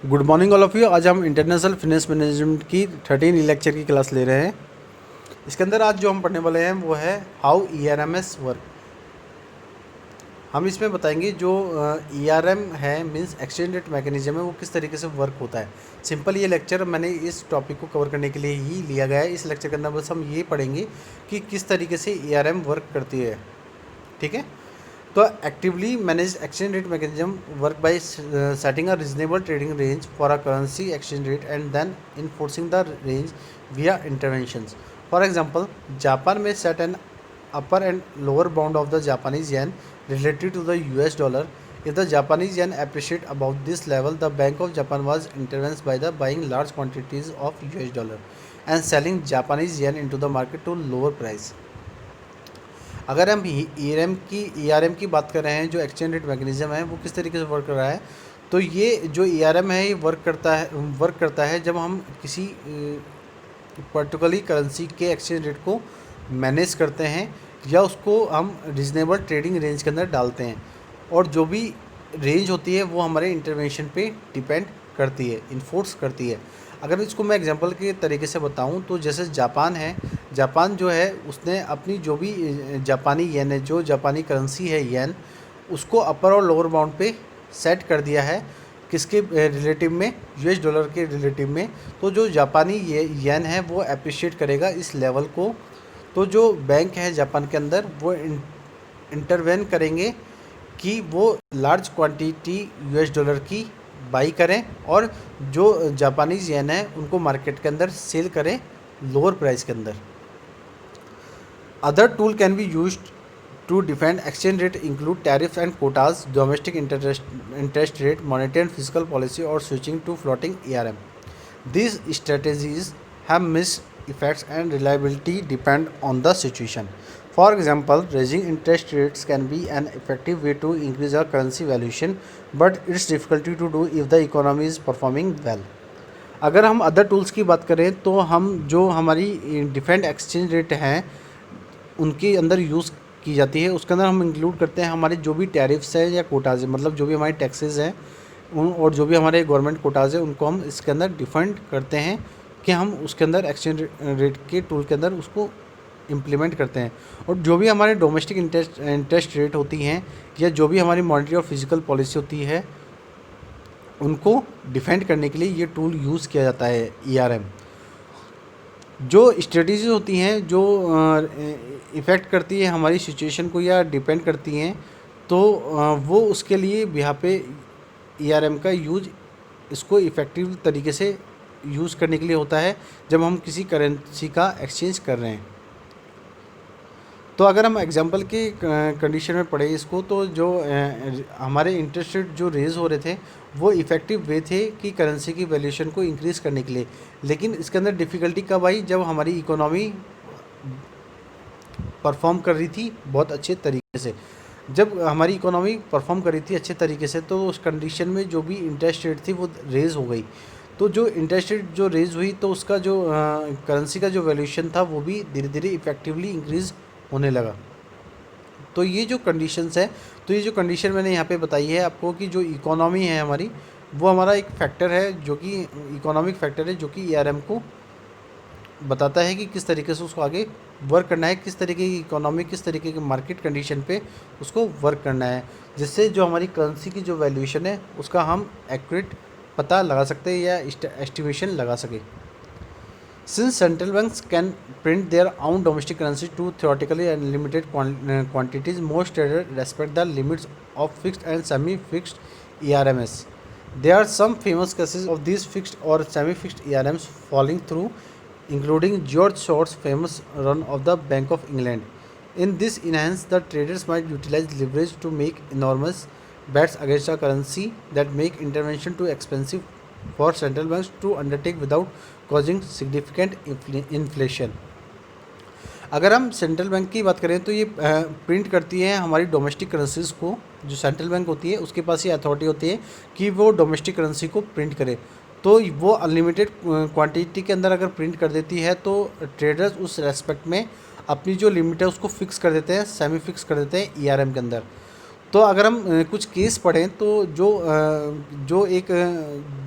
Good morning all of you. आज हम international finance management की 13 लेक्चर की क्लास ले रहे हैं। इसके अंदर आज जो हम पढ़ने वाले हैं वो है हाउ ERMS वर्क। हम इसमें बताएंगे जो ERM है मींस एक्सचेंज रेट मैकेनिज्म है, वो किस तरीके से वर्क होता है। सिंपल ये लेक्चर मैंने इस टॉपिक को कवर करने के लिए ही लिया गया है। इस लेक्चर के अंदर बस हम ये पढ़ेंगे कि किस तरीके से ERM वर्क करती है। ठीक है, तो actively manage exchange rate mechanism work by setting a reasonable trading range for a currency exchange rate and then enforcing the range via interventions. For example, Japan में set an upper and lower bound of the Japanese yen relative to the US dollar. If the Japanese yen appreciate above this level, the Bank of Japan was intervened by the buying large quantities of US dollar and selling Japanese yen into the market to lower price. अगर हम ERM की बात कर रहे हैं, जो exchange rate mechanism है वो किस तरीके से वर्क कर रहा है, तो ये जो ERM है ये वर्क करता है जब हम किसी पर्टिकुलरली करेंसी के एक्सचेंज रेट को मैनेज करते हैं या उसको हम रीजनेबल ट्रेडिंग रेंज के अंदर डालते हैं, और जो भी रेंज होती है वो हमारे इंटरवेंशन पे डिपेंड करती है, इन्फोर्स करती है। अगर इसको मैं एग्जांपल के तरीके से बताऊं तो जैसे जापान है, जापान जो है उसने अपनी जो भी जापानी येन है, जो जापानी करेंसी है येन, उसको अपर और लोअर बाउंड पे सेट कर दिया है। किसके रिलेटिव में? US डॉलर के रिलेटिव में। तो जो जापानी येन है वो अप्रिशिएट करेगा इस लेवल को, तो जो बैंक है जापान के अंदर वो इंटरवेन करेंगे कि वो लार्ज क्वांटिटी US डॉलर की बाई करें और जो जापानीज़ येन है उनको मार्केट के अंदर सेल करें लोअर प्राइस के अंदर। Other tool can be used to defend exchange rate include tariffs and quotas, domestic interest rate, monetary and fiscal policy, or switching to floating ERM. These strategies have mixed effects and reliability depend on the situation. For example, raising interest rates can be an effective way to increase a currency valuation, but it's difficult to do if the economy is performing well. अगर हम other tools की बात करें तो हम जो हमारी different exchange rate हैं उनके अंदर यूज़ की जाती है, उसके अंदर हम इंक्लूड करते हैं हमारे जो भी टैरिफ्स है या कोटाज है, मतलब जो भी हमारे टैक्सेस हैं उन और जो भी हमारे गवर्नमेंट कोटाज है उनको हम इसके अंदर डिफेंड करते हैं कि हम उसके अंदर एक्सचेंज रेट के टूल के अंदर उसको इम्प्लीमेंट करते हैं। और जो भी हमारे डोमेस्टिक इंटरेस्ट रेट होती हैं या जो भी हमारी मॉनेटरी और फिजिकल पॉलिसी होती है उनको डिफेंड करने के लिए ये टूल यूज़ किया जाता है ERM। जो स्ट्रेटजीज होती हैं जो इफ़ेक्ट करती है हमारी सिचुएशन को या डिपेंड करती हैं, तो वो उसके लिए यहाँ पे ERM का यूज इसको इफ़ेक्टिव तरीके से यूज़ करने के लिए होता है जब हम किसी करेंसी का एक्सचेंज कर रहे हैं। तो अगर हम एग्जांपल के कंडीशन में पढ़े इसको, तो जो हमारे इंटरेस्ट रेट जो रेज़ हो रहे थे वो इफ़ेक्टिव वे थे कि करेंसी की वैल्यूएशन को इंक्रीज़ करने के लिए। लेकिन इसके अंदर डिफ़िकल्टी कब आई? जब हमारी इकोनॉमी परफॉर्म कर रही थी बहुत अच्छे तरीके से। जब हमारी इकोनॉमी परफॉर्म कर रही थी अच्छे तरीके से, तो उस कंडीशन में जो भी इंटरेस्ट रेट थी वो रेज़ हो गई। तो जो इंटरेस्ट रेट जो रेज़ हुई तो उसका जो करेंसी का जो वैल्यूएशन था वो भी धीरे धीरे इफ़ेक्टिवली इंक्रीज़ होने लगा। तो ये जो कंडीशंस है, तो ये जो कंडीशन मैंने यहाँ पे बताई है आपको कि जो इकोनॉमी है हमारी, वो हमारा एक फैक्टर है जो कि इकोनॉमिक फैक्टर है जो कि ERM को बताता है कि किस तरीके से उसको आगे वर्क करना है, किस तरीके की इकोनॉमी, किस तरीके के मार्केट कंडीशन पे उसको वर्क करना है, जिससे जो हमारी करेंसी की जो वैल्यूएशन है उसका हम एक्यूरेट पता लगा सकते हैं या एस्टिमेशन लगा सके। Since central banks can print their own domestic currency to theoretically unlimited quantities, most traders respect the limits of fixed and semi-fixed ERMs. There are some famous cases of these fixed or semi-fixed ERMs falling through, including George Short's famous run of the Bank of England. In this instance, the traders might utilize leverage to make enormous bets against a currency that make intervention too expensive for central banks to undertake without causing significant inflation. अगर हम central bank की बात करें तो ये print करती है हमारी डोमेस्टिक करेंसीज़ को। जो सेंट्रल बैंक होती है उसके पास ये अथॉरिटी होती है कि वो डोमेस्टिक करेंसी को प्रिंट करे, तो वो अनलिमिटेड क्वांटिटी के अंदर अगर प्रिंट कर देती है तो ट्रेडर्स उस रेस्पेक्ट में अपनी जो लिमिट है उसको फिक्स कर देते हैं, सेमी फिक्स कर देते हैं ERM के अंदर। तो अगर हम कुछ केस पढ़ें तो जो एक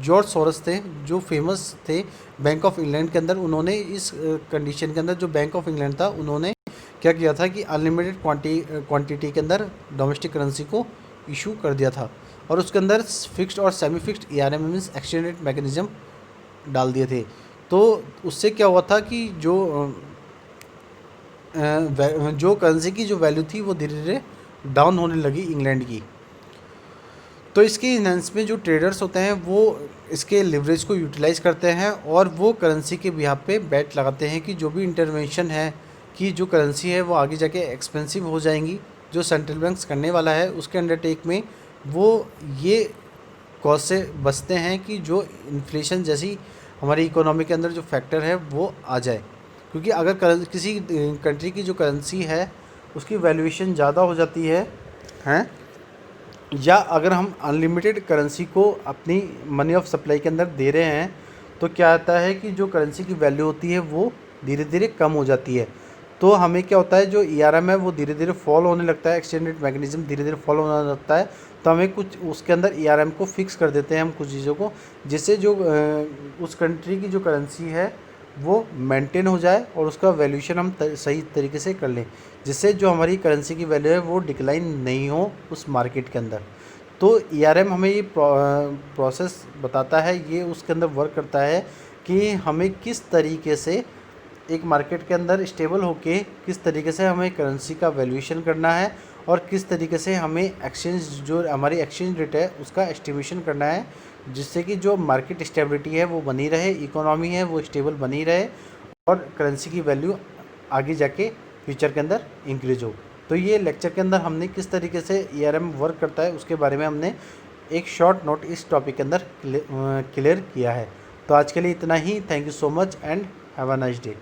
जॉर्ज सोरस थे, जो फेमस थे बैंक ऑफ इंग्लैंड के अंदर, उन्होंने इस कंडीशन के अंदर, जो बैंक ऑफ इंग्लैंड था, उन्होंने क्या किया था कि अनलिमिटेड क्वांटिटी के अंदर डोमेस्टिक करेंसी को इशू कर दिया था, और उसके अंदर फिक्स्ड और semi fixed ERM means exchange rate mechanism डाल दिए थे। तो उससे क्या हुआ था कि जो करेंसी की जो वैल्यू थी वो धीरे धीरे डाउन होने लगी इंग्लैंड की। तो इसके इन्हेंस में जो ट्रेडर्स होते हैं वो इसके लिवरेज को यूटिलाइज़ करते हैं, और वो करेंसी के बिहाफ पे बेट लगाते हैं कि जो भी इंटरवेंशन है, कि जो करेंसी है वो आगे जाके एक्सपेंसिव हो जाएंगी। जो सेंट्रल बैंक्स करने वाला है उसके अंडरटेक में वो ये कॉज से बचते हैं कि जो इन्फ्लेशन जैसी हमारी इकोनॉमी के अंदर जो फैक्टर है वो आ जाए। क्योंकि अगर किसी कंट्री की जो करेंसी है उसकी वैल्यूएशन ज़्यादा हो जाती है, या अगर हम अनलिमिटेड करेंसी को अपनी मनी ऑफ सप्लाई के अंदर दे रहे हैं, तो क्या आता है कि जो करेंसी की वैल्यू होती है वो धीरे धीरे कम हो जाती है। तो हमें क्या होता है, जो ERM है वो धीरे धीरे फॉल होने लगता है, एक्सचेंज रेट मैकेनिज्म धीरे धीरे फॉल होने लगता है। तो हमें कुछ उसके अंदर ERM को फिक्स कर देते हैं हम कुछ चीज़ों को, जिससे जो उस कंट्री की जो करेंसी है वो मेंटेन हो जाए और उसका वैल्यूएशन हम सही तरीके से कर लें, जिससे जो हमारी करेंसी की वैल्यू है वो डिक्लाइन नहीं हो उस मार्केट के अंदर। तो ERM हमें ये प्रोसेस बताता है, ये उसके अंदर वर्क करता है कि हमें किस तरीके से एक मार्केट के अंदर स्टेबल होके किस तरीके से हमें करेंसी का वैल्यूएशन करना है, और किस तरीके से हमें एक्सचेंज, जो हमारी एक्सचेंज रेट है उसका एस्टिमेशन करना है, जिससे कि जो मार्केट स्टेबिलिटी है वो बनी रहे, इकोनॉमी है वो स्टेबल बनी रहे, और करेंसी की वैल्यू आगे जाके फ्यूचर के अंदर इंक्रीज हो। तो ये लेक्चर के अंदर हमने किस तरीके से ERM वर्क करता है उसके बारे में हमने एक शॉर्ट नोट इस टॉपिक के अंदर क्लियर किया है। तो आज के लिए इतना ही। Thank you so much and have a nice day.